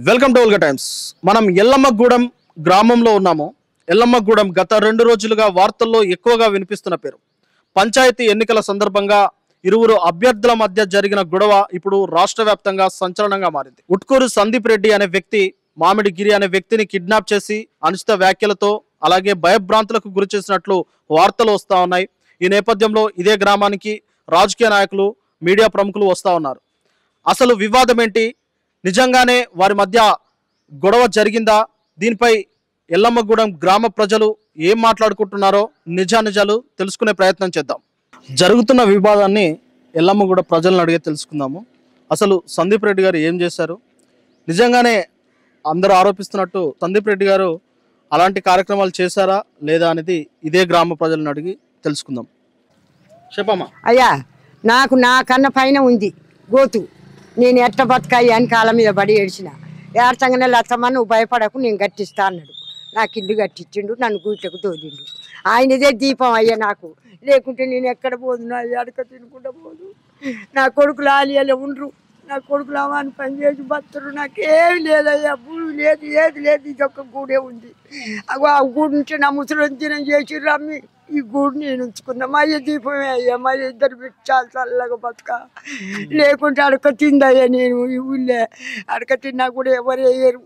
Welcome to Olga times. మనం ఎల్లమ్మగూడెం గ్రామంలో ఉన్నాము. ఎల్లమ్మగూడెం గత 2 రోజులుగా వార్తల్లో ఎక్కువగా వినిపిస్తున్న పేరు. పంచాయతీ ఎన్నికల సందర్భంగా ఇరువురు అభ్యర్థుల మధ్య జరిగిన గొడవ ఇప్పుడు రాష్ట్ర వ్యాప్తంగా సంచలనంగా మారింది. ఉట్కూరు సందీప్ రెడ్డి అనే వ్యక్తి మామిడిగిరి అనే వ్యక్తిని కిడ్నాప్ చేసి అనుచిత వ్యాఖ్యలతో అలాగే భయభ్రాంతులకు గురి చేసినట్లు వార్తలు వస్తా ఉన్నాయి. ఈ నేపథ్యంలో ఇదే గ్రామానికి రాజకీయ నాయకులు, మీడియా ప్రముఖులు వస్తా ఉన్నారు. అసలు వివాదం ఏంటి? నిజంగానే వారి మధ్య గొడవ జరిగిందా? దీనిపై ఎల్లమ్మగూడెం గ్రామ ప్రజలు ఏం మాట్లాడుకుంటున్నారో నిజానిజాలు తెలుసుకునే ప్రయత్నం చేద్దాం. జరుగుతున్న వివాదాన్ని ఎల్లమ్మగూడెం ప్రజలను అడిగే తెలుసుకుందాము. అసలు సందీప్ రెడ్డి గారు ఏం చేశారు? నిజంగానే అందరూ ఆరోపిస్తున్నట్టు సందీప్ రెడ్డి గారు అలాంటి కార్యక్రమాలు చేశారా లేదా అనేది ఇదే గ్రామ ప్రజలను అడిగి తెలుసుకుందాం. చెప్పమ్మా. అయ్యా, నాకు నా కన్న పైన ఉంది గోతు. నేను ఎట్ట బతకాయి అని కాళ్ళ మీద పడి ఏడ్చిన. ఏడ్చంగానే లచ్చమ్మ నువ్వు భయపడకు, నేను కట్టిస్తా అన్నాడు. నాకు ఇల్లు కట్టించిండు, నన్ను గూట్లకు తోలిండు. ఆయనదే దీపం అయ్యా నాకు. లేకుంటే నేను ఎక్కడ పోదు, నా ఎడక తినుకుంటా పోదు. నా కొడుకులు ఆలియాలో ఉండరు, నా కొడుకులు అమ్మని పని చేసి బతురు. నాకేమి లేదయ్యా, భూమి లేదు, ఏది లేదు. ఇది ఒక్క గూడే ఉంది. ఆ గూడు నుంచి నా ముసలి దినం చేసి రమ్మి ఈ గూడు నేను ఉంచుకున్నా. మా అయ్య దీపమే అయ్యా, మా ఇద్దరు బిడ్డ చాలా చల్లగా బతుక. లేకుంటే అడక తిందయ్యా నేను. ఈ ఊళ్ళే అడక తిన్నా కూడా ఎవరు వేయరు.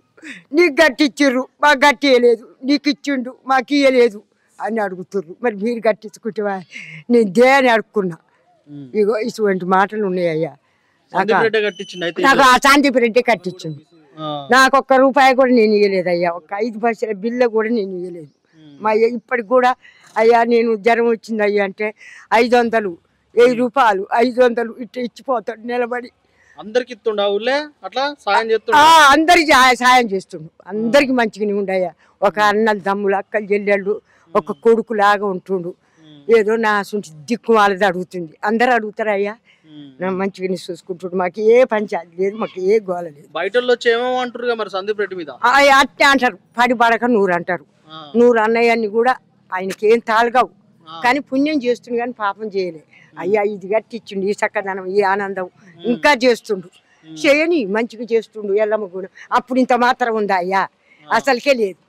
నీకు గట్టిచ్చిర్రు, మాకు గట్టియలేదు. నీకు ఇచ్చిండు, మాకు ఇయ్యలేదు అని అడుగుతుర్రు. మరి మీరు గట్టించుకుంటేవా? నేను దేని అడుక్కున్నా. ఇగో ఇటువంటి మాటలు ఉన్నాయ్యా. నాకు ఆ సందీప్ రెడ్డి కట్టించిండు. నాకు ఒక్క రూపాయి కూడా నేను ఇవ్వలేదయ్యా. ఒక్క 5 పైసల బిల్ల కూడా నేను ఇవ్వలేదు. మా ఇప్పటికి కూడా అయ్యా నేను జ్వరం వచ్చింది అయ్యా అంటే 500, 1000 రూపాయలు, 500 ఇట్లా ఇచ్చిపోతాడు నిలబడి. అందరికి అందరికి సాయం చేస్తుండు. అందరికి మంచిగానే ఉండయ్యా. ఒక అన్నలు, తమ్ములు, అక్కలు, చెల్లెళ్ళు, ఒక కొడుకు లాగా ఉంటుండు. ఏదో నా దిక్కు వాళ్ళది అడుగుతుంది. అందరు అడుగుతారయ్యా. నా మంచిగానే చూసుకుంటుండు. మాకు ఏ పంచాయతీ లేదు, మాకు ఏ గోల లేదు. బయట మరి సందీప్ రెడ్డి మీద అట్టే అంటారు, పడి పడక 100 అంటారు. 100 అన్నయ్యన్ని కూడా ఆయనకి ఏం తాళగావు. కానీ పుణ్యం చేస్తుండు, కానీ పాపం చేయలే. అయ్యా ఇది గట్టిచ్చిండు, ఈ చక్కదనం, ఈ ఆనందం ఇంకా చేస్తుండు. చేయని మంచిగా చేస్తుండు. ఎల్లమ్మగూడెం అప్పుడు ఇంత మాత్రం ఉందా అయ్యా? అసలుకే లేదు.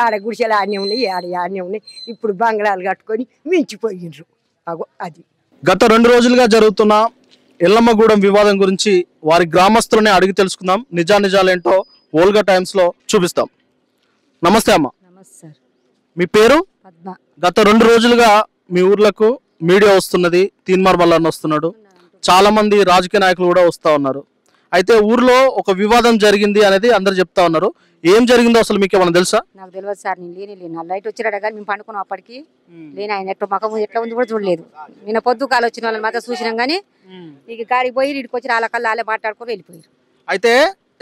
ఆడ గుడిసెలు ఆనే ఉన్నాయి, ఆనే ఉన్నాయి. ఇప్పుడు బంగ్లాలు కట్టుకొని మించిపోయిండ్రు. అగో అది. గత 2 రోజులుగా జరుగుతున్న ఎల్లమ్మగూడెం వివాదం గురించి వారి గ్రామస్తులనే అడిగి తెలుసుకుందాం. నిజానిజాలేంటో ఓల్గా టైమ్స్ లో చూపిస్తాం. నమస్తే అమ్మ. నమస్తే. మీ పేరు? పద్మ. గత 2 రోజులుగా మీ ఊర్లకు మీడియా వస్తున్నది, తీన్మార్ మల్లన్న వస్తున్నాడు, చాలా మంది రాజకీయ నాయకులు కూడా వస్తా ఉన్నారు. అయితే ఊర్లో ఒక వివాదం జరిగింది అనేది అందరు చెప్తా ఉన్నారు. ఏం జరిగిందో అసలు మీకు ఏమైనా తెలుసా? నాకు తెలియదు సార్. నేను లేని లైట్ వచ్చిరాడ కానీ మేము పండుకున్నాం. అప్పటికి లేని ఆయన ఎట్లా మకం ఎట్లా ఉంది కూడా చూడలేదు. నిన్న పొద్దు కాలు వచ్చిన వాళ్ళని మాత్రం చూసినాం కానీ ఇక గాడికి పోయి ఇడికి వచ్చి వాళ్ళ కళ్ళు వాళ్ళే మాట్లాడుకొని వెళ్ళిపోయారు. అయితే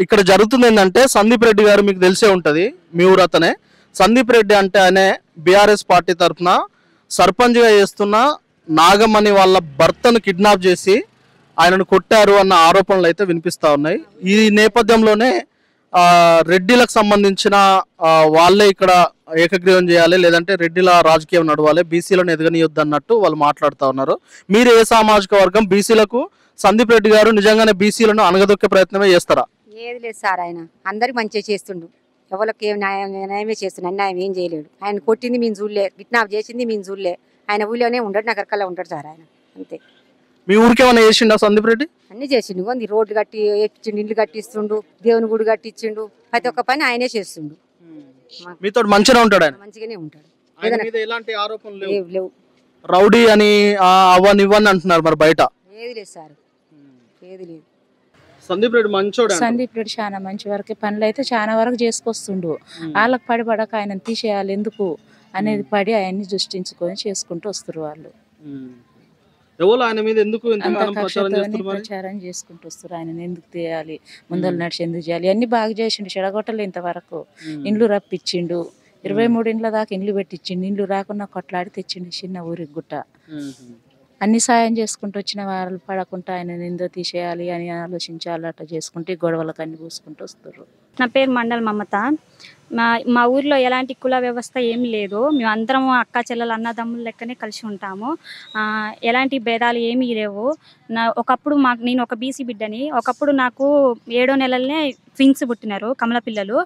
ఇక్కడ జరుగుతుంది ఏంటంటే, సందీప్ రెడ్డి గారు మీకు తెలిసే ఉంటది, మీ ఊరు అతనే. సందీప్ రెడ్డి అంటే ఆయన బీఆర్ఎస్ పార్టీ తరఫున సర్పంచ్గా చేస్తున్న నాగమణి వాళ్ళ భర్తను కిడ్నాప్ చేసి ఆయనను కొట్టారు అన్న ఆరోపణలు అయితే వినిపిస్తా ఉన్నాయి. ఈ నేపథ్యంలోనే రెడ్డిలకు సంబంధించిన వాళ్ళే ఇక్కడ ఏకగ్రీవం చేయాలి, లేదంటే రెడ్డిల రాజకీయం నడవాలి, బీసీలను ఎదగనియొద్దు అన్నట్టు వాళ్ళు మాట్లాడుతూ ఉన్నారు. మీరు ఏ సామాజిక వర్గం? బీసీలకు సందీప్ రెడ్డి గారు నిజంగానే బీసీలను అనగదొక్కే ప్రయత్నమే చేస్తారా? ఏది లేదు సార్. ఆయన అందరికి మంచిగా చేస్తుండు. ఎవరికి ఏం న్యాయమే చేస్తుండు. అన్యాయం ఏం చేయలేడు. ఆయన కొట్టింది మేము చూడలే, కిడ్నాప్ చేసింది మేము చూడలే. ఆయన ఊళ్ళోనే ఉంటాడు, నగరకల్లా ఉంటాడు సార్ ఆయన. అంతే. మీ ఊరికి ఏమైనా చేసిండా సందీప్ రెడ్డి? అన్ని చేసిండు. కొంది రోడ్లు కట్టి వేపించిండు, ఇల్లు కట్టిస్తుండు, దేవుని గుడి కట్టించిండు. ప్రతి ఒక్క పని ఆయనే చేస్తుండు. మీతో మంచిగా ఉంటాడు ఆయన? మంచిగానే ఉంటాడు. ఎలాంటి ఆరోపణలు లేవు. రౌడీ అని అవన్నీ ఇవ్వని అంటున్నారు మరి బయట. ఏది లేదు సార్, ఏది లేదు. సందీప్ రెడ్డి మంచోడు. సందీప్ రెడ్డి చాలా మంచి వరకు పనులు అయితే చాలా వరకు చేసుకొస్తుండు. వాళ్ళకి పడి పడక ఆయన తీసేయాలి ఎందుకు అనేది పడి ఆయన్ని సృష్టించుకొని చేసుకుంటూ వస్తారు వాళ్ళు. ఆయన మీద ఎందుకు ప్రచారం చేసుకుంటూ వస్తారు. ఆయన ఎందుకు తీయాలి, ముందలు నడిచి ఎందుకు చేయాలి, అన్ని బాగా చేసిండు. చెడగొట్టలే ఇంతవరకు. ఇండ్లు రప్పించిండు, 23 ఇండ్ల దాకా ఇండ్లు పెట్టించిండు. ఇండ్లు రాకుండా కొట్లాడి తెచ్చిండు చిన్న ఊరికి గుట్ట. అన్ని సాయం చేసుకుంటూ వచ్చిన వాళ్ళు పడకుండా ఆయన ఎందో తీసేయాలి అని ఆలోచించాలి. అట్లా చేసుకుంటే గొడవలకు అన్ని పూసుకుంటూ వస్తారు. నా పేరు మండల్ మమత. మా ఊర్లో ఎలాంటి కుల వ్యవస్థ ఏమి లేదు. మేము అందరం అక్క చెల్లెలు అన్నదమ్ముల లెక్కనే కలిసి ఉంటాము. ఎలాంటి భేదాలు ఏమీ లేవు. ఒకప్పుడు నేను ఒక బీసీ బిడ్డని. ఒకప్పుడు నాకు 7వ నెలలనే ట్విన్స్ పుట్టినారు, కమల పిల్లలు.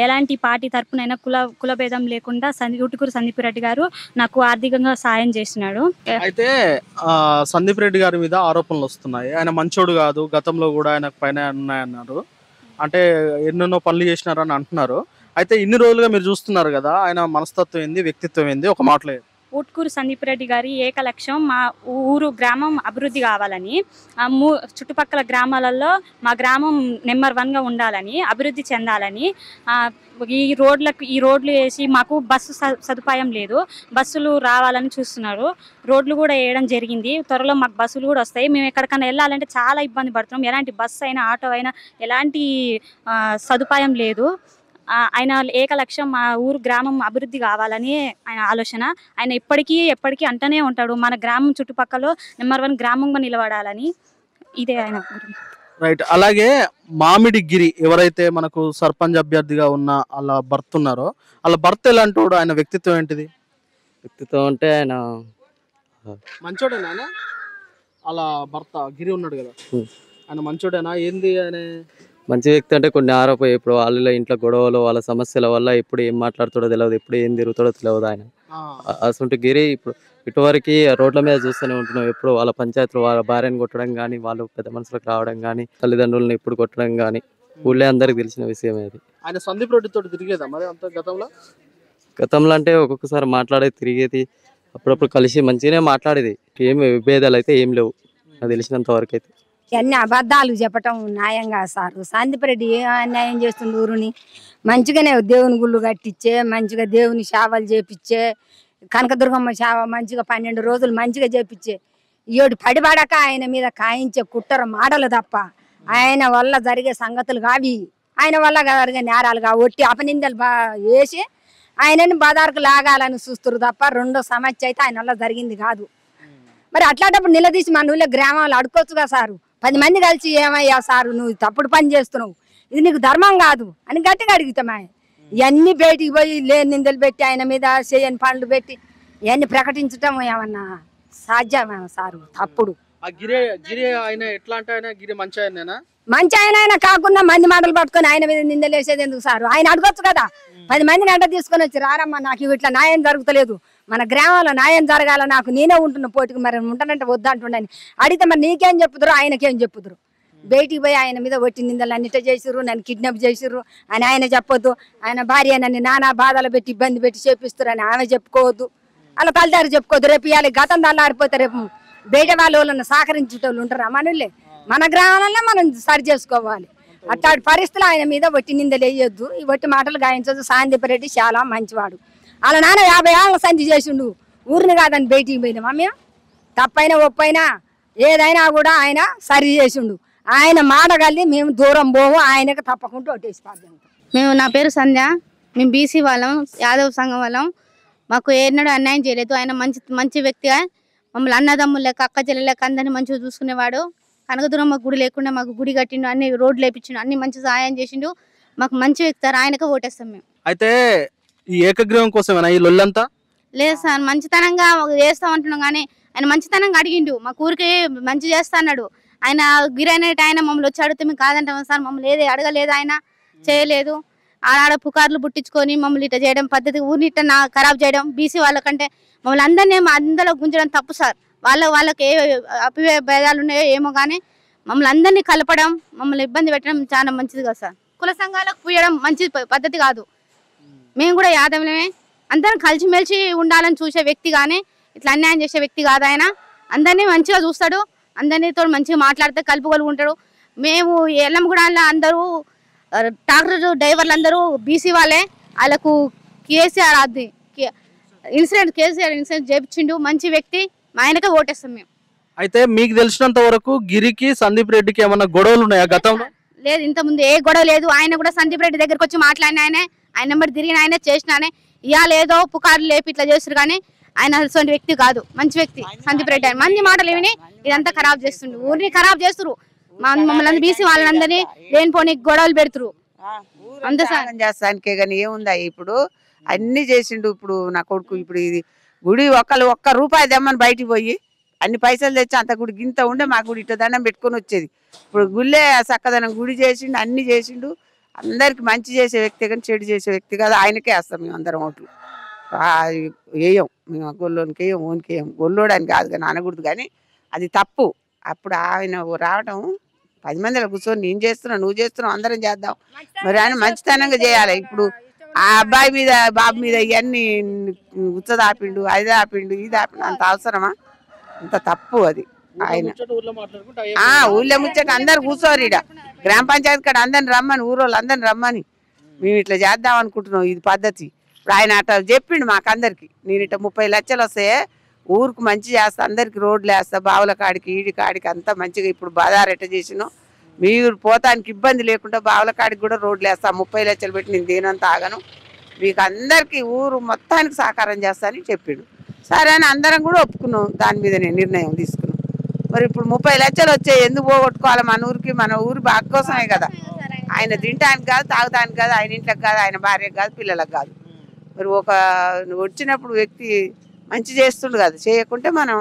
ఎలాంటి పార్టీ తరపునైనా కుల భేదం లేకుండా ఊటుకూరు సందీప్ రెడ్డి గారు నాకు ఆర్థికంగా సాయం చేసినాడు. అయితే సందీప్ రెడ్డి గారి మీద ఆరోపణలు వస్తున్నాయి. ఆయన మంచోడు కాదు, గతంలో కూడా ఆయనకు పైన ఉన్నాయన్నారు. అంటే ఎన్నెన్నో పనులు చేసినారని అంటున్నారు. అయితే ఇన్ని రోజులుగా మీరు చూస్తున్నారు కదా, ఆయన మనస్తత్వం ఏంది, వ్యక్తిత్వం ఏంది, ఒక మాటలే. ఊట్కూరు సందీప్ రెడ్డి గారి ఏక లక్ష్యం మా గ్రామం అభివృద్ధి కావాలని, చుట్టుపక్కల గ్రామాలలో మా గ్రామం నెంబర్ 1గా ఉండాలని, అభివృద్ధి చెందాలని. ఈ రోడ్లు వేసి మాకు బస్సు సదుపాయం లేదు, బస్సులు రావాలని చూస్తున్నారు. రోడ్లు కూడా వేయడం జరిగింది. త్వరలో మాకు బస్సులు కూడా వస్తాయి. మేము ఎక్కడికైనా వెళ్ళాలంటే చాలా ఇబ్బంది పడుతున్నాం. ఎలాంటి బస్సు అయినా, ఆటో అయినా ఎలాంటి సదుపాయం లేదు. ఆయన ఏక లక్ష్యం మా గ్రామం అభివృద్ధి కావాలని ఆయన ఆలోచన. ఆయన ఎప్పటికీ అంటనే ఉంటాడు, మన గ్రామం చుట్టుపక్కల నెంబర్ 1 గ్రామంగా నిలబడాలని. ఇదే ఆయన గురించి. రైట్. అలాగే మామిడి గిరి ఎవరైతే మనకు సర్పంచ్ అభ్యర్థిగా ఉన్న అలా భర్త ఉన్నారో, అలా భర్త ఎలాంటి వాడు, ఆయన వ్యక్తిత్వం ఏంటిది? వ్యక్తిత్వం అంటే ఆయన మంచోడేనా? ఆయన అలా భర్త గిరి ఉన్నాడు కదా, ఆయన మంచోడేనా ఏంది? ఆయన మంచి వ్యక్తి అంటే కొన్ని ఇప్పుడు వాళ్ళ ఇంట్లో గొడవలు, వాళ్ళ సమస్యల వల్ల ఎప్పుడు ఏం మాట్లాడుతాడో తెలియదు, ఎప్పుడు ఏం తిరుగుతాడో తెలియదు. ఆయన అసలు గిరి ఇప్పుడు ఇటువరకు రోడ్ల మీద చూస్తూనే ఉంటున్నాం. ఎప్పుడు వాళ్ళ పంచాయతీలో వాళ్ళ భార్యను కొట్టడం కానీ, వాళ్ళు పెద్ద మనుషులకు రావడం కానీ, తల్లిదండ్రులను ఎప్పుడు కొట్టడం కానీ ఊళ్ళో అందరికి తెలిసిన విషయం అది. ఆయన సందీప్ రెడ్డి తోటి తిరిగేదా మరి అంత గతంలో అంటే ఒక్కొక్కసారి మాట్లాడేది, తిరిగేది, అప్పుడప్పుడు కలిసి మంచిగానే మాట్లాడేది. ఏమి విభేదాలు అయితే ఏం లేవు నాకు తెలిసినంత వరకు అయితే. అన్ని అబద్ధాలు చెప్పటం న్యాయంగా సార్. సందీప్ రెడ్డి ఏం అన్యాయం చేస్తుండే ఊరుని? మంచిగానే దేవుని గుళ్ళు కట్టించే, మంచిగా దేవుని సేవలు చేపించే, కనకదుర్గమ్మ సేవ మంచిగా 12 రోజులు మంచిగా చేపించే. ఏడు పడిపడక ఆయన మీద కాయించే కుట్ర మాటలు తప్ప ఆయన వల్ల జరిగే సంగతులు కావి. ఆయన వల్ల జరిగే నేరాలుగా ఒట్టి అపనిందలు వేసి ఆయనని బదారుకు లాగాలని చూస్తారు తప్ప రెండో సమస్య అయితే ఆయన వల్ల జరిగింది కాదు. మరి అట్లాంటప్పుడు నిలదీసి మన ఊళ్ళో గ్రామాలు అడుకోవచ్చుగా సారు. 10 మంది కలిసి ఏమయ్యా సారు నువ్వు తప్పుడు పని చేస్తున్నావు, ఇది నీకు ధర్మం కాదు అని గట్టిగా అడుగుతాం. ఆయన ఇవన్నీ బయటికి పోయి లేని నిందలు పెట్టి ఆయన మీద చేయని పనులు పెట్టి ఇవన్నీ ప్రకటించటం ఏమన్నా సాధ్యమేమో సారు? తప్పుడు. మంచి ఆయన కాకుండా మంది మాటలు పట్టుకొని ఆయన మీద నిందలు వేసేది ఎందుకు సారు? ఆయన అడగొచ్చు కదా, 10 మందిని అంట తీసుకొని వచ్చి రారమ్మా నాకు ఇట్లా న్యాయం జరుగుతలేదు, మన గ్రామంలో న్యాయం జరగాల, నాకు నేనే ఉంటున్న పోటీకి మరి ఉంటానంటే వద్దంటుండని అడిగితే మరి నీకేం చెప్పుదురు, ఆయనకేం చెప్పుదురు? బయటికి పోయి ఆయన మీద ఒట్టి నిందలు అన్నిట చేసిర్రు, నన్ను కిడ్నాప్ చేసిర్రు అని ఆయన చెప్పొద్దు. ఆయన భార్య నన్ను నానా బాధలు పెట్టి ఇబ్బంది పెట్టి చేపిస్తారు అని ఆమె చెప్పుకోవద్దు. అలా తల్లిదారు చెప్పుకోవద్దు. రేపు ఇవాళ గతం దల్లారిపోతే రేపు బయట వాళ్ళని సహకరించేటోళ్ళు ఉంటారా? మనలే మన గ్రామాలలో మనం సరి చేసుకోవాలి. అట్లాంటి పరిస్థితులు ఆయన మీద ఒట్టి నిందలు వేయొద్దు, ఈ ఒట్టి మాటలు గాయించొద్దు. సందీప్ రెడ్డి చాలా మంచివాడు. వాళ్ళ నాన్న 50 ఏళ్ళ సంధి చేసిండు, ఊరిని కాదని బయటికి పోయినామా మేము? తప్పైనా ఒప్పైనా ఏదైనా కూడా ఆయన సరి చేసిండు. ఆయన మాట కలిగి మేము దూరం పోము, ఆయనకు తప్పకుండా ఓటేసి పాద్దాం. నా పేరు సంధ్య, మేము బీసీ వాళ్ళం, యాదవ్ సంఘం వాళ్ళం. మాకు ఏనాడు అన్యాయం చేయలేదు. ఆయన మంచి వ్యక్తిగా మమ్మల్ని అన్నదమ్ములు లెక్క, అక్క చెల్లెలు లెక్క అందరినీ మంచిగా చూసుకునేవాడు. కనకదుర్గమ్మ గుడి లేకుండా మాకు గుడి కట్టిండు, అన్ని రోడ్లు వేపించిండు, అన్ని మంచి సహాయం చేసిండు. మాకు మంచి వ్యక్తి, ఆయనకే ఓటేస్తాం మేము. అయితే ఈ ఏకగ్రీవం కోసమేనా ఈ లొల్లంతా? లేదు సార్, మంచితనంగా చేస్తాం అంటున్నాం కానీ ఆయన మంచితనంగా అడిగిండు, మా ఊరికి మంచి చేస్తా అన్నాడు. ఆయన గిరైనట్టు ఆయన మమ్మల్ని వచ్చి అడిగితే మేము కాదంటాం సార్? మమ్మల్ని ఏది అడగలేదు, ఆయన చేయలేదు. ఆడ పుకార్లు పుట్టించుకొని మమ్మల్ని ఇట్లా చేయడం పద్ధతి, ఊరిని ఇట్లా ఖరాబ్ చేయడం, బీసీ వాళ్ళకంటే మమ్మల్ని అందరినీ అందులో గుంజడం తప్పు సార్. వాళ్ళకి ఏ అభిభేదాలు ఉన్నాయో ఏమో కానీ మమ్మల్ని అందరినీ కలపడం, మమ్మల్ని ఇబ్బంది పెట్టడం చాలా మంచిది కదా సార్. కుల సంఘాలకు పూయడం మంచి పద్ధతి కాదు. మేము కూడా యాదవులమే, అందరం కలిసిమెలిసి ఉండాలని చూసే వ్యక్తి కానీ ఇట్లా అన్యాయం చేసే వ్యక్తి కాదు ఆయన. అందరినీ మంచిగా చూస్తాడు, అందరితో మంచిగా మాట్లాడితే కలుపుకొలుగుంటాడు. మేము ఎల్లమ్మగూడలో అందరూ ట్రాక్టర్ డ్రైవర్లు అందరూ బీసీ వాళ్ళే. వాళ్ళకు కేసీఆర్ అది కేసీఆర్ ఇన్సూరెన్స్ చేయించిండు, మంచి వ్యక్తి, ఆయనకే ఓటేస్తాం మేము. అయితే మీకు తెలిసినంత వరకు గిరికి సందీప్ రెడ్డికి ఏమన్నా గొడవలు ఉన్నాయా గతంలో? లేదు, ఇంతకుముందు ఏ గొడవ లేదు. ఆయన కూడా సందీప్ రెడ్డి దగ్గరకు వచ్చి మాట్లాడిన ఆయన నెంబర్ తిరిగిన ఆయనే చేసిన ఇవాళ ఏదో పుకార్లు లేపి ఇట్లా చేస్తారు కానీ ఆయన అటువంటి వ్యక్తి కాదు, మంచి వ్యక్తి సందీప్ రెడ్డి. ఆయన మంది మాటలు ఏమి ఇదంతా ఖరాబ్ చేస్తుండ్రు, ఊరిని ఖరాబ్ చేస్తున్నారు. మమ్మల్ని బీసీ వాళ్ళందరినీ లేనిపోని గొడవలు పెడుతురు. అంతే సార్. త్యాగం చేస్తానికే కానీ ఏముందా ఇప్పుడు అన్ని చేసిండు. ఇప్పుడు నా కొడుకు ఇప్పుడు ఇది గుడి ఒక్క రూపాయి తెమ్మని బయటికి పోయి అన్ని పైసలు తెచ్చి అంత గుడి గింత ఉండే మా గుడి ఇట్లా దండం పెట్టుకొని వచ్చేది. ఇప్పుడు గుళ్ళే చక్కదనం గుడి చేసిండు, అన్ని చేసిండు. అందరికి మంచి చేసే వ్యక్తి కానీ చెడు చేసే వ్యక్తి కాదు. ఆయనకే వేస్తాం మేము అందరం ఓట్లు. వేయం మేము గొల్లోనికి వేయం, ఓనికి వేయం. గొల్లోడని కాదు కానీ అనకూడదు, కానీ అది తప్పు. అప్పుడు ఆయన రావటం 10 మందిలో కూర్చొని నేను చేస్తున్నా నువ్వు చేస్తున్నావు అందరం చేద్దాం మరి ఆయన మంచితనంగా చేయాలి. ఇప్పుడు ఆ అబ్బాయి మీద బాబు మీద ఇవన్నీ ఉచ్చదాపిండు, అది ఆపిండు, ఇది ఆపిండు, అంత అవసరమా? అంత తప్పు అది. ఆయన ఊళ్ళో ముచ్చట అందరు కూర్చోరు. ఇడ గ్రామ పంచాయతీ కాడ అందరిని రమ్మని, ఊరోళ్ళు అందరిని రమ్మని మేము ఇట్లా చేద్దాం అనుకుంటున్నాం. ఇది పద్ధతి. ఇప్పుడు ఆయన అట్లా చెప్పిండు మాకందరికి, నేను ఇట్లా 30 లక్షలు వస్తే ఊరికి మంచి చేస్తా, అందరికి రోడ్లు వేస్తా, బావుల కాడికి ఈడి కాడికి అంతా మంచిగా. ఇప్పుడు బాధారు ఎట్ట చేసినాం మీరు పోతానికి ఇబ్బంది లేకుండా బావుల కాడికి కూడా రోడ్లు వేస్తా, 30 లక్షలు పెట్టి నేను దేనంతా ఆగను, మీకు అందరికీ ఊరు మొత్తానికి సహకారం చేస్తా అని చెప్పిండు. సరే అని అందరం కూడా ఒప్పుకున్నాం. దాని మీద నేను నిర్ణయం తీసుకున్నాం. మరి ఇప్పుడు 30 లక్షలు వచ్చాయి, ఎందుకు పోగొట్టుకోవాలి? మన ఊరి బాగు కోసమే కదా. ఆయన తినడానికి కాదు, తాగడానికి కాదు, ఆయన ఇంట్లోకి కాదు, ఆయన భార్యకు కాదు, పిల్లలకు కాదు. మరి వచ్చినప్పుడు వ్యక్తి మంచి చేస్తుండు కదా, చేయకుంటే మనం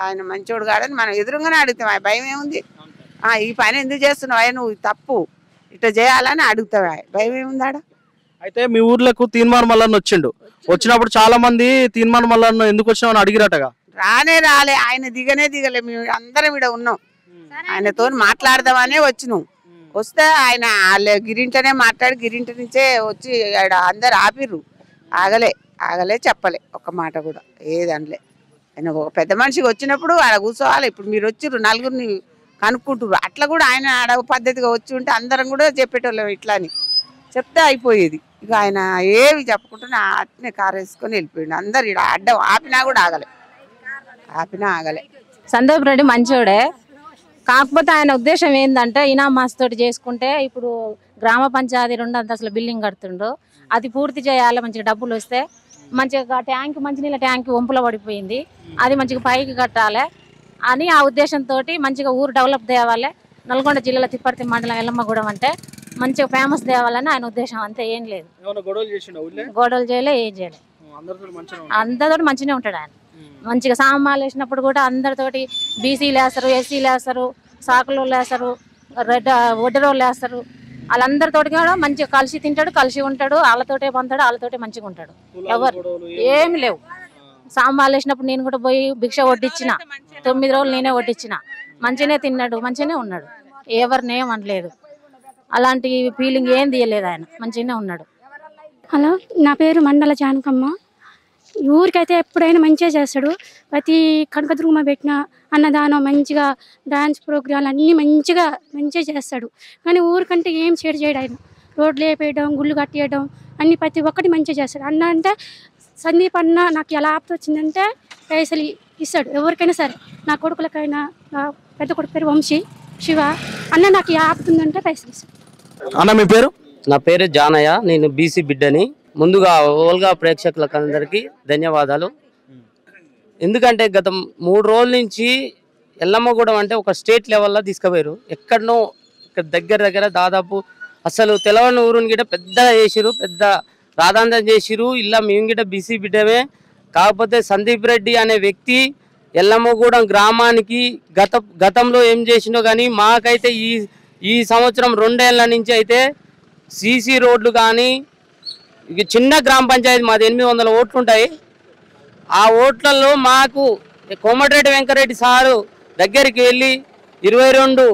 ఆయన మంచోడు కాడని మనం ఎదురుగానే అడుగుతాం. ఆ భయం ఏముంది? ఈ పని ఎందుకు చేస్తున్నావు, ఆయన నువ్వు తప్పు ఇట్లా చేయాలని అడుగుతావు. భయం ఏముంది ఆడ? అయితే మీ ఊర్లకు తీన్మార్ మల్లన్న వచ్చినప్పుడు చాలా మంది తీన్మార్ మల్లన్న ఎందుకు వచ్చినామని అడిగిరటగా. రాలే ఆయన దిగలే. మేము అందరం ఇక్కడ ఉన్నాం, ఆయనతో మాట్లాడదామనే వచ్చినాం. వస్తే ఆయన గిరింటనే మాట్లాడి గిరింట నుంచే వచ్చి అందరు ఆపిర్రు. ఆగలే చెప్పలే ఒక్క మాట కూడా, ఏదనలే. ఆయన ఒక పెద్ద మనిషికి వచ్చినప్పుడు ఆడ కూర్చోవాలి. ఇప్పుడు మీరు వచ్చిర్రు, నలుగురిని కనుక్కుంటుర్రు, అట్లా కూడా ఆయన ఆడ పద్ధతిగా వచ్చి ఉంటే అందరం కూడా చెప్పేటోళ్ళం. ఇట్లా అని చెప్తే అయిపోయేది. ఇక ఆయన ఏవి చెప్పకుండా అట్నే కారు వేసుకొని వెళ్ళిపోయిండు. అందరు ఇక్కడ అడ్డం ఆపినా కూడా ఆగలే. సందీప్ రెడ్డి మంచోడే, కాకపోతే ఆయన ఉద్దేశం ఏంటంటే ఇనామాస్ తోటి చేసుకుంటే ఇప్పుడు గ్రామ పంచాయతీ 2 అంతస్తుల బిల్డింగ్ కడుతుండ్రు, అది పూర్తి చేయాలి, మంచిగా డబ్బులు వస్తే మంచిగా ట్యాంక్ మంచినీళ్ళ ట్యాంక్ వంపులో పడిపోయింది, అది మంచిగా పైకి కట్టాలి అని ఆ ఉద్దేశంతో మంచిగా ఊరు డెవలప్ తేవాలి. నల్గొండ జిల్లాలో తిప్పర్తి మండలం ఎల్లమ్మగూడెం అంటే మంచిగా ఫేమస్ తేవాలని ఆయన ఉద్దేశం, అంతే, ఏం లేదు. గొడవలు చేయలే, ఏం చేయలే, అందరితో మంచిగానే ఉంటాడు ఆయన. మంచిగా సామాన్లు వేసినప్పుడు కూడా అందరితోటి బీసీలు వేస్తారు, ఎస్సీలు వేస్తారు, సాకులు వేస్తారు, ఒడ్డరోళ్ళు వేస్తారు, వాళ్ళందరితోటి కూడా మంచిగా కలిసి తింటాడు, కలిసి ఉంటాడు, వాళ్ళతోటే పొందాడు, వాళ్ళతోటే మంచిగా ఉంటాడు. ఎవరు ఏమి లేవు. సామాన్లు వేసినప్పుడు నేను కూడా పోయి భిక్ష వడ్డించిన, 9 రోజులు నేనే వడ్డించిన, మంచిగానే తిన్నాడు, మంచిగానే ఉన్నాడు, ఎవరిని ఏమనలేదు. అలాంటి ఫీలింగ్ ఏం తీయలేదు, ఆయన మంచిగానే ఉన్నాడు. హలో, నా పేరు మండల జానకమ్మ. ఊరికైతే ఎప్పుడైనా మంచిగా చేస్తాడు. ప్రతి కనకదుర్గమ్మ పెట్టిన అన్నదానం, మంచిగా డాన్స్ ప్రోగ్రాంలు అన్నీ మంచిగా చేస్తాడు. కానీ ఊరికంటే ఏం చేయడు ఆయన. రోడ్లు వేపేయడం, గుళ్ళు కట్టేయడం అన్ని ప్రతి ఒక్కటి మంచిగా చేస్తాడు. అన్న అంటే సందీప్ అన్న నాకు ఎలా ఆపద వచ్చిందంటే పైసలు ఇస్తాడు ఎవరికైనా సరే. నా కొడుకులకైనా, నా పెద్ద కొడుకు పేరు వంశీ శివ, అన్న నాకు ఆపుతుందంటే పైసలు ఇస్తాడు. అన్న మీ పేరు? నా పేరు జానయ్య, నేను బీసీ బిడ్డని. ముందుగా ఓల్గా ప్రేక్షకులకు అందరికీ ధన్యవాదాలు. ఎందుకంటే గత 3 రోజుల నుంచి ఎల్లమ్మగూడెం అంటే ఒక స్టేట్ లెవెల్లో తీసుకుపోయారు. ఎక్కడనో ఇక్కడ దగ్గర దాదాపు అసలు తెలవని ఊరుని గిట్ట పెద్ద చేసిరు, పెద్ద రాధాంతం చేసిరు. ఇలా మేము గిట్ట బీసీ బిడ్డమే. కాకపోతే సందీప్ రెడ్డి అనే వ్యక్తి ఎల్లమ్మగూడెం గ్రామానికి గతంలో ఏం చేసిండో కానీ మాకైతే ఈ సంవత్సరం 2 ఏళ్ల నుంచి అయితే సీసీ రోడ్లు కానీ, ఇక చిన్న గ్రామ పంచాయతీ మాది 800 ఓట్లు ఉంటాయి. ఆ ఓట్లలో మాకు కోమటిరెడ్డి వెంకరెడ్డి సారు దగ్గరికి వెళ్ళి 22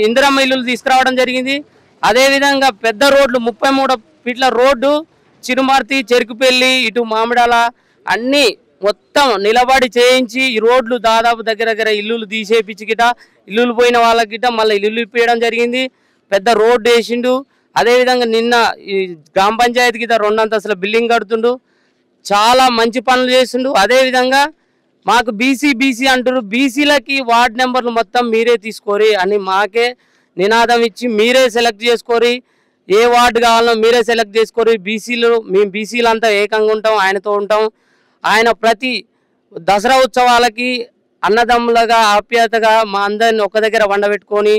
ఇందిరమ్మ ఇల్లులు తీసుకురావడం జరిగింది. అదేవిధంగా పెద్ద రోడ్లు 33 ఫీట్ల రోడ్డు చిరుమర్తి, చెరుకుపల్లి, ఇటు మామిడాల అన్నీ మొత్తం నిలబడి చేయించి ఈ రోడ్లు దాదాపు దగ్గర ఇల్లులు తీసేపించి గిట ఇల్లులు పోయిన వాళ్ళకి గిట మళ్ళీ ఇల్లు ఇప్పించడం జరిగింది. పెద్ద రోడ్డు వేసిండు. అదేవిధంగా నిన్న ఈ గ్రామ పంచాయతీ గిట 2 అంతస్తుల బిల్డింగ్ కడుతుండు. చాలా మంచి పనులు చేస్తుండు. అదేవిధంగా మాకు బీసీ అంటారు, బీసీలకి వార్డు నెంబర్లు మొత్తం మీరే తీసుకోరి అని మాకే నినాదం ఇచ్చి మీరే సెలెక్ట్ చేసుకోరి, ఏ వార్డు కావాలనో మీరే సెలెక్ట్ చేసుకోరి. మేము బీసీలు అంతా ఏకంగా ఉంటాం, ఆయనతో ఉంటాం. ఆయన ప్రతి దసరా ఉత్సవాలకి అన్నదమ్ములుగా ఆప్యాయతగా మా అందరిని ఒక దగ్గర వండబెట్టుకొని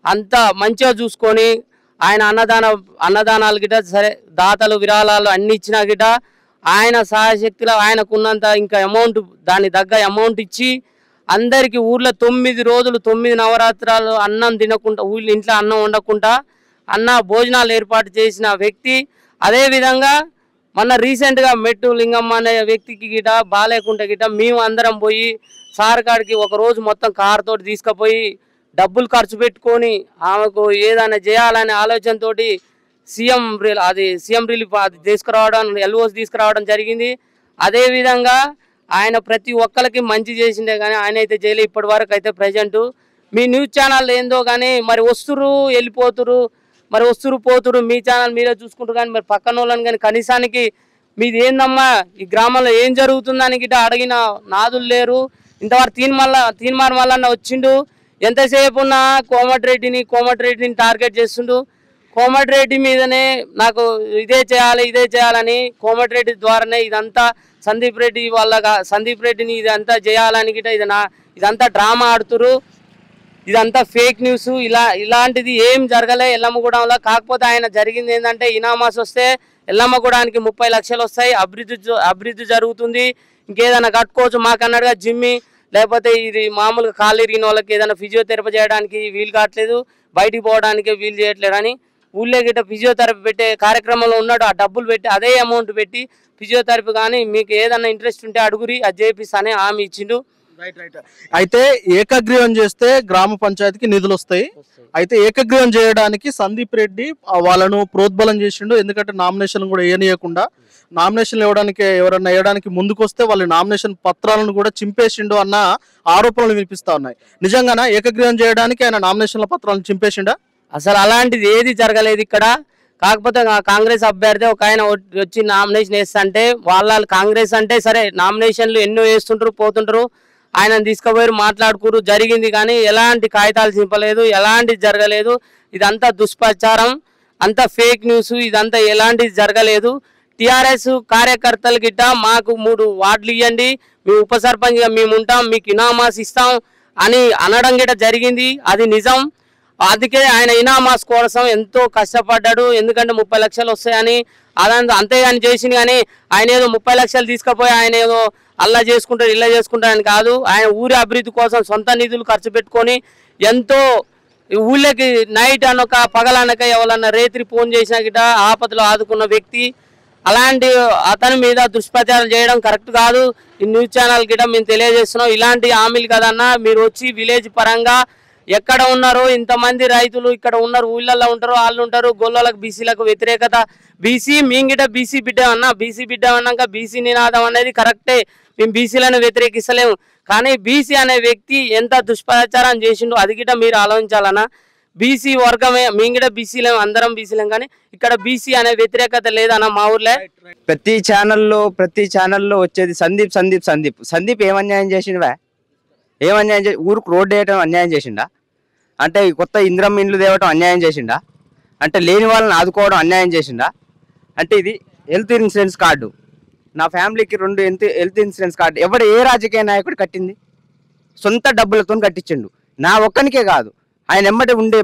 అంతా మంచిగా చూసుకొని ఆయన అన్నదానాలు గిట సరే దాతలు విరాళాలు అన్ని ఇచ్చినా గిట ఆయన సహాయశక్తిలో ఆయనకున్నంత ఇంకా అమౌంట్ దాని తగ్గ అమౌంట్ ఇచ్చి అందరికి ఊర్లో 9 రోజులు 9 నవరాత్రాలు అన్నం తినకుండా ఊళ్ళో ఇంట్లో అన్నం వండకుండా భోజనాలు ఏర్పాటు చేసిన వ్యక్తి. అదేవిధంగా మొన్న రీసెంట్గా మెట్టు లింగమ్మ అనే వ్యక్తికి గిట బాగాలేకుంటే గిట మేము అందరం పోయి సార్ కాడికి ఒక రోజు మొత్తం కారు తోటి తీసుకుపోయి డబ్బులు ఖర్చు పెట్టుకొని ఆమెకు ఏదైనా చేయాలనే ఆలోచనతోటి సీఎం రిలీఫ్ అది తీసుకురావడం ఎల్ఓసి తీసుకురావడం జరిగింది. అదేవిధంగా ఆయన ప్రతి ఒక్కరికి మంచి చేసిండే కానీ ఆయన అయితే చేయలే ఇప్పటి వరకు అయితే. ప్రజెంట్ మీ న్యూస్ ఛానల్ ఏందో కానీ మరి వస్తురు వెళ్ళిపోతురు, మరి వస్తురు పోతురు, మీ ఛానల్ మీరే చూసుకుంటారు కానీ మరి పక్కన వాళ్ళని కానీ కనీసానికి మీది ఏందమ్మా ఈ గ్రామంలో ఏం జరుగుతుందని గిట్ట అడిగిన నాదులు లేరు. ఇంతవరకు తీన్మార్ మల్లన్న వచ్చిండు, ఎంతసేపు ఉన్నా కోమటిరెడ్డిని టార్గెట్ చేస్తుండు. కోమటిరెడ్డి మీదనే నాకు ఇదే చేయాలని కోమటిరెడ్డి ద్వారానే ఇదంతా సందీప్ రెడ్డిని ఇదంతా చేయాలని గిట్ట ఇదంతా డ్రామా ఆడుతురు, ఇదంతా ఫేక్ న్యూస్. ఇలాంటిది ఏం జరగలే ఎల్లమ్మగూడెంలో. కాకపోతే ఆయన జరిగింది ఏంటంటే ఇనామాస్ వస్తే ఎల్లమ్మగూడానికి 30 లక్షలు వస్తాయి, అభివృద్ధి జరుగుతుంది, ఇంకేదైనా కట్టుకోవచ్చు మాకన్నాడుగా జిమ్మి, లేకపోతే ఇది మామూలుగా కాళ్ళు ఇరిగిన వాళ్ళకి ఏదైనా ఫిజియోథెరపీ చేయడానికి వీలు కావట్లేదు, బయటికి పోవడానికి వీలు చేయట్లేదు అని ఊళ్ళో గిట్ట ఫిజియోథెరపీ పెట్టే కార్యక్రమంలో ఉన్నాడు. ఆ డబ్బులు పెట్టి అదే అమౌంట్ పెట్టి ఫిజియోథెరపీ కానీ మీకు ఏదన్నా ఇంట్రెస్ట్ ఉంటే అడుగురి అది చేపిస్తానే హామీ ఇచ్చిండు. అయితే ఏకగ్రీవం చేస్తే గ్రామ పంచాయతీకి నిధులు వస్తాయి. అయితే ఏకగ్రీవం చేయడానికి సందీప్ రెడ్డి వాళ్ళను ప్రోద్బలం చేసిండు. ఎందుకంటే నామినేషన్ కూడా వేయనీయకుండా నామినేషన్లు ఎవరన్నా వేయడానికి ముందుకొస్తే వాళ్ళ నామినేషన్ పత్రాలను కూడా చింపేసిండు అన్న ఆరోపణలు వినిపిస్తా ఉన్నాయి. నిజంగానా ఏకగ్రీవం చేయడానికి ఆయన నామినేషన్ల పత్రాలను చింపేసిండా? అసలు అలాంటిది ఏది జరగలేదు ఇక్కడ. కాకపోతే కాంగ్రెస్ అభ్యర్థి ఒక ఆయన వచ్చి నామినేషన్ వేస్తుంటే వాళ్ళ కాంగ్రెస్ అంటే సరే నామినేషన్లు ఎన్నో వేస్తుంటారు పోతుంటారు, ఆయన తీసుకుపోయారు మాట్లాడుకురు జరిగింది కానీ ఎలాంటి కాగితాలు చింపలేదు, ఎలాంటిది జరగలేదు. ఇదంతా దుష్ప్రచారం, అంతా ఫేక్ న్యూస్, ఇదంతా ఎలాంటిది జరగలేదు. టిఆర్ఎస్ కార్యకర్తలు గిట్ట మాకు 3 వార్డులు ఇవ్వండి, మీ ఉప సర్పంచ్గా మేము ఉంటాం, మీకు ఇనామాస్ ఇస్తాం అని అనడం గిట్ట జరిగింది. అది నిజం. అందుకే ఆయన ఇనామాస్ కోసం ఎంతో కష్టపడ్డాడు. ఎందుకంటే 30 లక్షలు వస్తాయని అంతేగాని చేసింది కానీ ఆయన ఏదో 30 లక్షలు తీసుకుపోయి ఆయన ఏదో అల్లా చేసుకుంటాడు ఇలా చేసుకుంటాడని కాదు. ఆయన ఊరి అభివృద్ధి కోసం సొంత నిధులు ఖర్చు పెట్టుకొని ఎంతో ఊళ్ళకి నైట్ అనొక పగలనక ఎవరన్నా రేత్రి ఫోన్ చేసినా గిట్ట ఆపదలో ఆదుకున్న వ్యక్తి. అలాంటి అతని మీద దుష్ప్రచారం చేయడం కరెక్ట్ కాదు. ఈ న్యూస్ ఛానల్ గిట్ట మేము తెలియజేస్తున్నాం, ఇలాంటి హామీలు కదన్నా మీరు వచ్చి విలేజ్ పరంగా ఎక్కడ ఉన్నారో ఇంతమంది రైతులు ఇక్కడ ఉన్నారు, ఊళ్ళల్లో ఉంటారు, వాళ్ళు ఉంటారు, గొల్లలకు బీసీలకు వ్యతిరేకత. బీసీ మేము గిట్ట బీసీ బిడ్డ అన్నా, బీసీ బిడ్డ అన్నాక బీసీ నినాదం అనేది కరెక్టే, మేము బీసీలను వ్యతిరేకిస్తలేము. కానీ బీసీ అనే వ్యక్తి ఎంత దుష్ప్రచారం చేసిండో అది గిట్ట మీరు ఆలోచించాలన్నా. బీసీ వర్గమే, మేము గిట్ట బీసీలేము, అందరం బీసీలేం, కానీ ఇక్కడ బీసీ అనే వ్యతిరేకత లేదన్న మా ఊర్లో. ప్రతి ఛానల్లో వచ్చేది సందీప్ ఏం అన్యాయం చేసిండు? ఏం అన్యాయం చేసి ఊరికి రోడ్డు వేయటం అన్యాయం చేసిండా? అంటే కొత్త ఇంద్రం ఇండ్లు తేవటం అన్యాయం చేసిండా? అంటే లేని వాళ్ళని ఆదుకోవడం అన్యాయం చేసిండా? అంటే ఇది హెల్త్ ఇన్సూరెన్స్ కార్డు, నా ఫ్యామిలీకి 2 హెల్త్ ఇన్సూరెన్స్ కార్డు ఎవడు ఏ రాజకీయ నాయకుడు కట్టింది? సొంత డబ్బులతో కట్టించిండు. నా ఒక్కనికే కాదు, ఆయన ఎమ్మటి ఉండే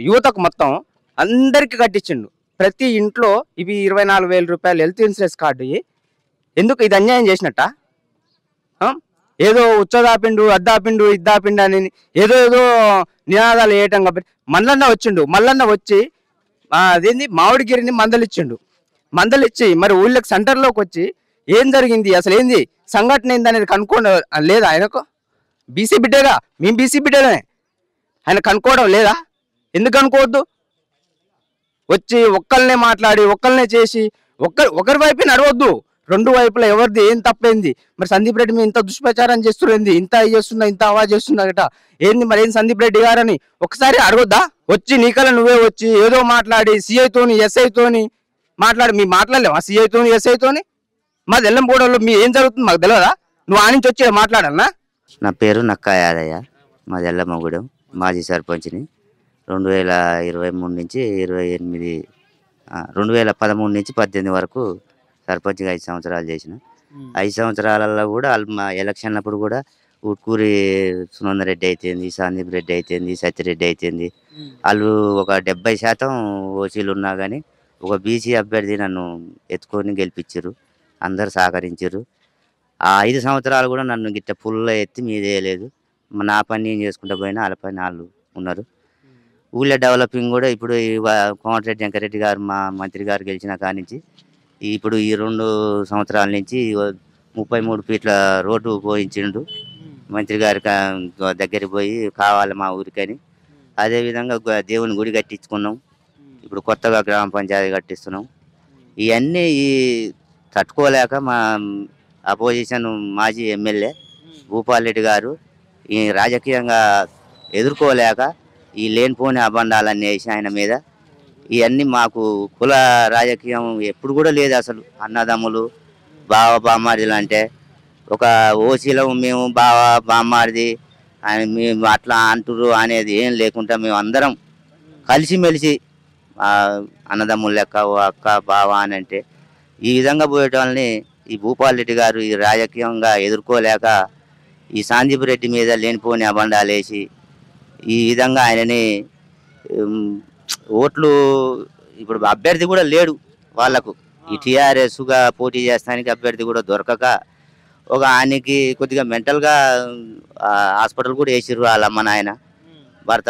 యువతకు మొత్తం అందరికీ కట్టించిండు. ప్రతి ఇంట్లో ఇవి 24,000 రూపాయలు హెల్త్ ఇన్సూరెన్స్ కార్డు. ఎందుకు ఇది అన్యాయం చేసినట్ట? ఏదో ఉచ్చదాపిండు అద్దాపిండు ఇద్దాపిండు అని ఏదో నినాదాలు వేయటం కాబట్టి మల్లన్న వచ్చి అదేంది మామిడిగిరిని మందలిచ్చి మరి ఊళ్ళకి సెంటర్లోకి వచ్చి ఏం జరిగింది అసలు ఏంది సంఘటన ఏంది అనేది కనుక్కోవడం లేదా ఆయనకు? బీసీ బిడ్డగా మేము బీసీ బిడ్డనే, ఆయన కనుక్కోవడం లేదా? ఎందుకు అనుకోవద్దు? వచ్చి ఒక్కళ్ళనే మాట్లాడి ఒక్కళ్ళనే చేసి ఒకరి వైపు నడవద్దు, 2 వైపులా ఎవరిది ఏం తప్పేంది? మరి సందీప్ రెడ్డి మీద ఇంత దుష్ప్రచారం చేస్తున్నది, ఇంత చేస్తున్నా, ఇంత అవాజ్ చేస్తున్నా గట ఏంది మరి? ఏం సందీప్ రెడ్డి గారని ఒకసారి అడగొద్దా? వచ్చి నీకల నువ్వే వచ్చి ఏదో మాట్లాడి సిఐతోని ఎస్ఐతోని మాట్లాడి, మీ మాట్లాడలేవా సిఐతోని ఎస్ఐతోని? మాది ఎల్లంపూడలో మీ ఏం జరుగుతుంది మాకు తెలియదా? నువ్వు ఆ నుంచి వచ్చి మాట్లాడాలనా? నా పేరు నక్కా యాదయ్య, మాది ఎల్లమ్మగూడెం, మాజీ సర్పంచ్ని. 2023 నుంచి 2013 నుంచి 18 వరకు సర్పంచ్గా 5 సంవత్సరాలు చేసిన. 5 సంవత్సరాలలో కూడా మా ఎలక్షన్ అప్పుడు కూడా ఉట్కూరి సునంద రెడ్డి అయితేంది, సందీప్ రెడ్డి అయితేంది, సత్యరెడ్డి అయితేంది, వాళ్ళు ఒక 70% ఓసీలు ఉన్నా కానీ ఒక బీసీ అభ్యర్థి నన్ను ఎత్తుకొని గెలిపించారు. అందరు సహకరించారు. ఆ 5 సంవత్సరాలు కూడా నన్ను గిట్ట పుల్ల ఎత్తి మీదేయలేదు. నా పని నేను చేసుకుంటూ పోయినా వాళ్ళ పని వాళ్ళు ఉన్నారు. ఊళ్ళో డెవలపింగ్ కూడా ఇప్పుడు కోమటిరెడ్డి వెంకరెడ్డి గారు మా మంత్రి గారు గెలిచిన కాడి నుంచి ఇప్పుడు ఈ 2 సంవత్సరాల నుంచి 33 ఫీట్ల రోడ్డు పోయించిండు. మంత్రి గారి దగ్గరికి పోయి కావాలి మా ఊరికని. అదేవిధంగా దేవుని గుడి కట్టించుకున్నాం. ఇప్పుడు కొత్తగా గ్రామ పంచాయతీ కట్టిస్తున్నాం. ఇవన్నీ తట్టుకోలేక మా అపోజిషన్ మాజీ ఎమ్మెల్యే భూపాల్ రెడ్డి గారు ఈ రాజకీయంగా ఎదుర్కోలేక ఈ లేనిపోని అబండాలన్నీ వేసి ఆయన మీద. ఇవన్నీ మాకు కుల రాజకీయం ఎప్పుడు కూడా లేదు అసలు. అన్నదమ్ములు బావ బామ్మారిలు అంటే ఒక ఓసీలో మేము బావ బామ్మారిది అని మేము అట్లా అంటురు అనేది ఏం లేకుండా మేము అందరం కలిసిమెలిసి అన్నదమ్ములు లెక్క ఓ అక్క బావ అని అంటే ఈ విధంగా పోయేటోళ్ళని ఈ భూపాల్ రెడ్డి గారు ఈ రాజకీయంగా ఎదుర్కోలేక ఈ సందీప్ రెడ్డి మీద లేనిపోని అబండాలు వేసి ఈ విధంగా ఆయనని ఓట్లు ఇప్పుడు అభ్యర్థి కూడా లేడు వాళ్ళకు. ఈ టీఆర్ఎస్గా పోటీ చేస్తానికి అభ్యర్థి కూడా దొరకక ఒక ఆయనకి కొద్దిగా మెంటల్గా హాస్పిటల్ కూడా వేసిర్రు. వాళ్ళ అమ్మ నాయన భర్త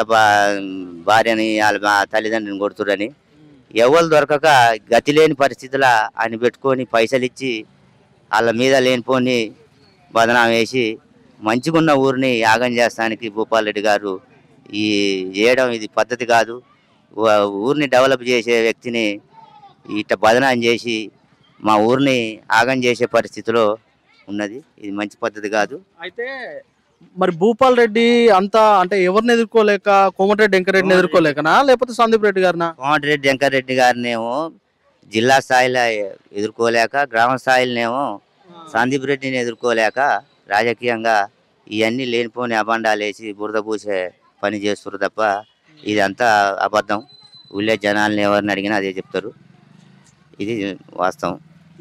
భార్యని వాళ్ళ తల్లిదండ్రిని కొడుతురని ఎవరు దొరకక గతి లేని పరిస్థితుల్లో ఆయన పెట్టుకొని పైసలు ఇచ్చి వాళ్ళ మీద లేనిపోని బదనాం వేసి మంచిగున్న ఊరిని యాగం చేస్తానికి భూపాల్ రెడ్డి గారు ఈ చేయడం ఇది పద్ధతి కాదు. ఊరిని డెవలప్ చేసే వ్యక్తిని ఇట్ట బదనాం చేసి మా ఊరిని ఆగం చేసే పరిస్థితిలో ఉన్నది. ఇది మంచి పద్ధతి కాదు. అయితే మరి భూపాల్ రెడ్డి అంతా అంటే ఎవరిని ఎదుర్కోలేక కోమటిరెడ్డి వెంకరెడ్డిని ఎదుర్కోలేకనా లేకపోతే సందీప్ రెడ్డి గారినా? కోమటిరెడ్డి వెంకరెడ్డి గారినేమో జిల్లా స్థాయిలో ఎదుర్కోలేక, గ్రామ స్థాయిలోనేమో సందీప్ రెడ్డిని ఎదుర్కోలేక రాజకీయంగా ఇవన్నీ లేనిపోని అబండాలు వేసి బురద పూసే పని చేస్తారు తప్ప ఇదంతా అబద్ధం. ఊళ్ళో జనాలను ఎవరిని అడిగినా అదే చెప్తారు. ఇది వాస్తవం.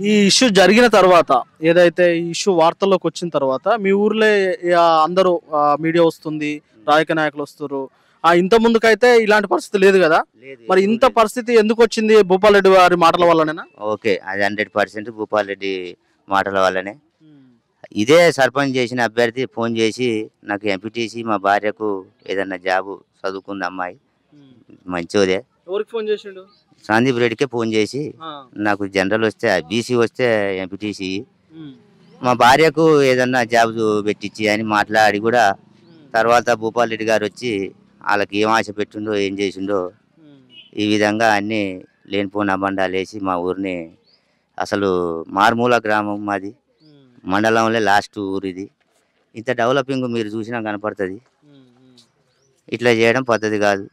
ఈ ఇష్యూ జరిగిన తర్వాత ఏదైతే ఈ ఇష్యూ వార్తల్లోకి వచ్చిన తర్వాత మీ ఊర్లో అందరూ మీడియా వస్తుంది, రాజకీయ నాయకులు వస్తారు. ఇంత ముందుకైతే ఇలాంటి పరిస్థితి లేదు కదా, మరి ఇంత పరిస్థితి ఎందుకు వచ్చింది? భూపాల్ రెడ్డి గారి మాటల వల్లనేనా? ఓకే, అది 100% భూపాల్ రెడ్డి మాటల వల్లనే. ఇదే సర్పంచ్ చేసిన అభ్యర్థి ఫోన్ చేసి నాకు ఎంపీటీసీ మా భార్యకు ఏదన్నా జాబు చదువుకుంది అమ్మాయి మంచిదే. ఎవరికి ఫోన్ చేసిండు? సందీప్ రెడ్డికే ఫోన్ చేసి నాకు జనరల్ వస్తే బీసీ వస్తే ఎంపీటీసీ మా భార్యకు ఏదన్నా జాబ్ పెట్టించి అని మాట్లాడి కూడా తర్వాత భూపాల్ రెడ్డి గారు వచ్చి వాళ్ళకి ఏం ఆశ పెట్టిండో ఏం చేసిండో ఈ విధంగా అన్నీ లేనిపోని అబండాలు వేసి మా ఊరిని అసలు మారుమూల గ్రామం మాది, మండలంలో లాస్ట్ ఊరు ఇది. ఇంత డెవలపింగ్ మీరు చూసినా కనపడుతుంది. ఇట్లా చేయడం పద్ధతి కాదు.